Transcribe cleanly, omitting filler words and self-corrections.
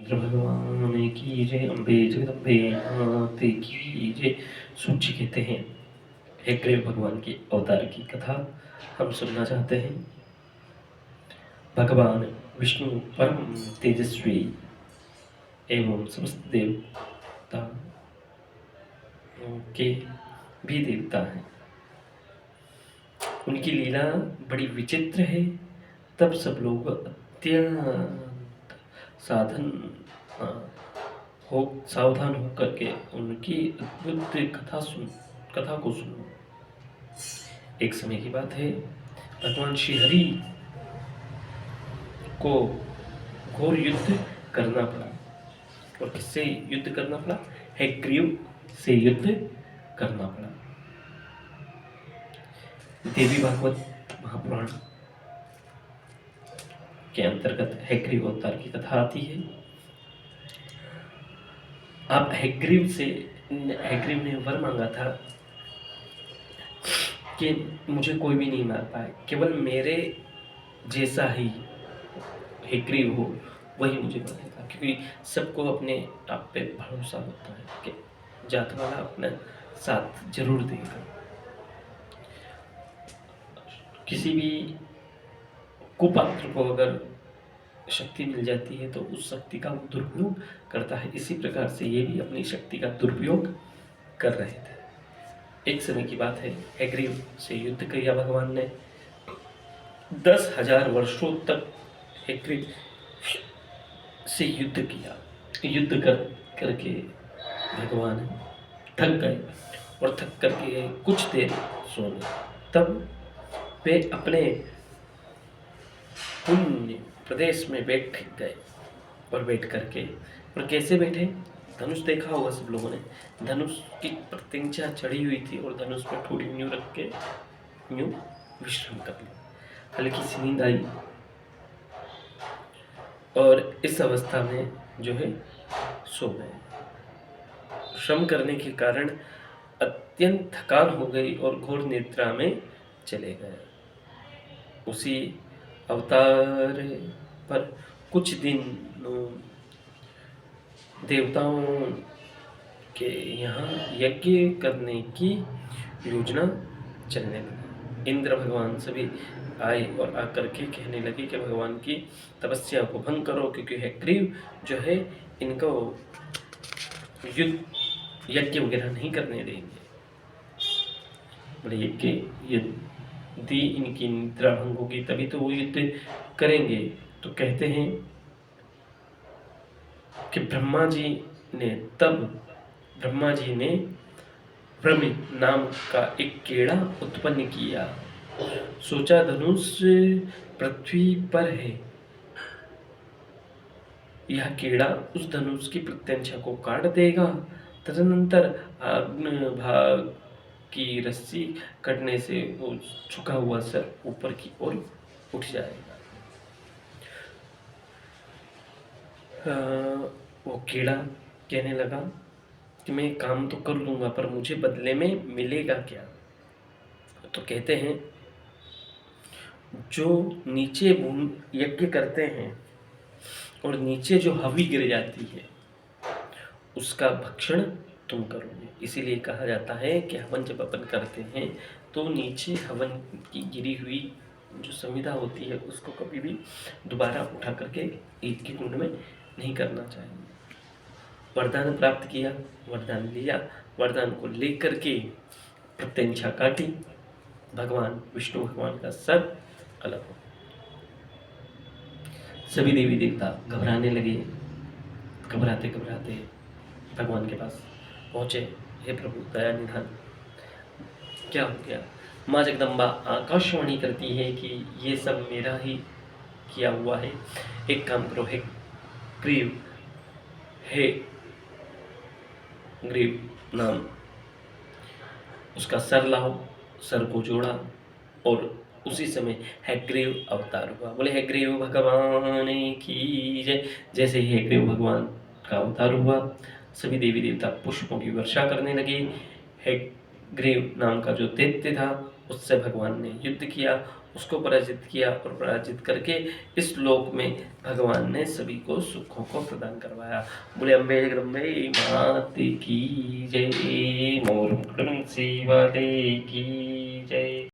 इंद्र भगवान की जय, अम्बे जगदम्बे माते की जय। सूची कहते हैं हयग्रीव भगवान के अवतार की कथा हम सुनना चाहते हैं। भगवान विष्णु परम तेजस्वी एवं समस्त देवता के भी देवता हैं। उनकी लीला बड़ी विचित्र है। तब सब लोग अत्यंत साधन सावधान होकर के उनकी अद्भुत कथा को सुनो। एक समय की बात है, भगवान श्री हरि को घोर युद्ध करना पड़ा। और किससे युद्ध करना पड़ा? हयग्रीव से युद्ध करना पड़ा। देवी भागवत महापुराण के अंतर्गत हयग्रीव अवतार की कथा आती है। आप हयग्रीव ने वर मांगा था कि मुझे कोई भी नहीं मार पाए, केवल मेरे जैसा ही हयग्रीव हो वही मुझे मारेगा, क्योंकि सबको अपने आप पे भरोसा होता है कि जात वाला अपना साथ जरूर देगा। किसी भी कुपात्र को अगर शक्ति मिल जाती है तो उस शक्ति का वो दुरुपयोग करता है। इसी प्रकार से ये भी अपनी शक्ति का दुरुपयोग कर रहे थे। एक समय की बात है, हयग्रीव से युद्ध किया भगवान ने। 10,000 वर्षों तक हयग्रीव से युद्ध किया। युद्ध करके भगवान थक गए और थक करके कुछ देर सोने। तब वे अपने पुण्य प्रदेश में बैठ गए और बैठ करके, और कैसे बैठे? धनुष देखा होगा सब लोगों ने। धनुष की प्रतिंचा चढ़ी हुई थी और धनुष पर ठोड़ी न्यू रख के न्यू विश्राम कर लिया। हल्की सी नींद आई और इस अवस्था में जो है सो गए। श्रम करने के कारण अत्यंत थकान हो गई और घोर निद्रा में चले गए। उसी अवतार पर कुछ दिन देवताओं के यहाँ यज्ञ करने की योजना चलने लगी। इंद्र भगवान सभी आए और आकर के कहने लगे कि भगवान की तपस्या को भंग करो, क्योंकि हयग्रीव जो है इनको युद्ध यज्ञ वगैरह नहीं करने देंगे। बोले यदि इनकी निद्रा भंग होगी तभी तो वो युद्ध करेंगे। तो कहते हैं कि ब्रह्मा जी ने ब्रह्म नाम का एक कीड़ा उत्पन्न किया। सोचा धनुष पृथ्वी पर है, यह कीड़ा उस धनुष की प्रत्यंचा को काट देगा। तदनंतर भाग की रस्सी कटने से वो झुका हुआ सर ऊपर की ओर उठ जाएगा। वो कीड़ा कहने लगा कि मैं काम तो कर लूँगा, पर मुझे बदले में मिलेगा क्या? तो कहते हैं जो नीचे यज्ञ करते हैं और नीचे जो हवी गिर जाती है उसका भक्षण तुम करोगे। इसीलिए कहा जाता है कि हवन जब अपन करते हैं तो नीचे हवन की गिरी हुई जो संविदा होती है उसको कभी भी दोबारा उठा करके एक के कुंड में नहीं करना चाहिए। वरदान प्राप्त किया, वरदान लिया, वरदान को लेकर के प्रत्यंचा काटी, भगवान विष्णु भगवान का सर अलग हो। सभी देवी देवता घबराने लगे। घबराते घबराते भगवान के पास पहुँचे। हे प्रभु दया निधान, क्या हो गया? माँ जगदम्बा आकाशवाणी करती है कि ये सब मेरा ही किया हुआ है। एक काम करो, हे ग्रीव नाम उसका सर लाओ। सर को जोड़ा और उसी समय हयग्रीव अवतार हुआ। बोले हयग्रीव भगवान की जय। जैसे ही हयग्रीव भगवान का अवतार हुआ, सभी देवी देवता पुष्पों की वर्षा करने लगे। हयग्रीव नाम का जो दैत्य था उससे भगवान ने युद्ध किया उसको पराजित किया और पराजित करके इस लोक में भगवान ने सभी को सुखों को प्रदान करवाया। बोले अम्बे जगदम्बे मात की जय, मोर मुकुट वाले की जय।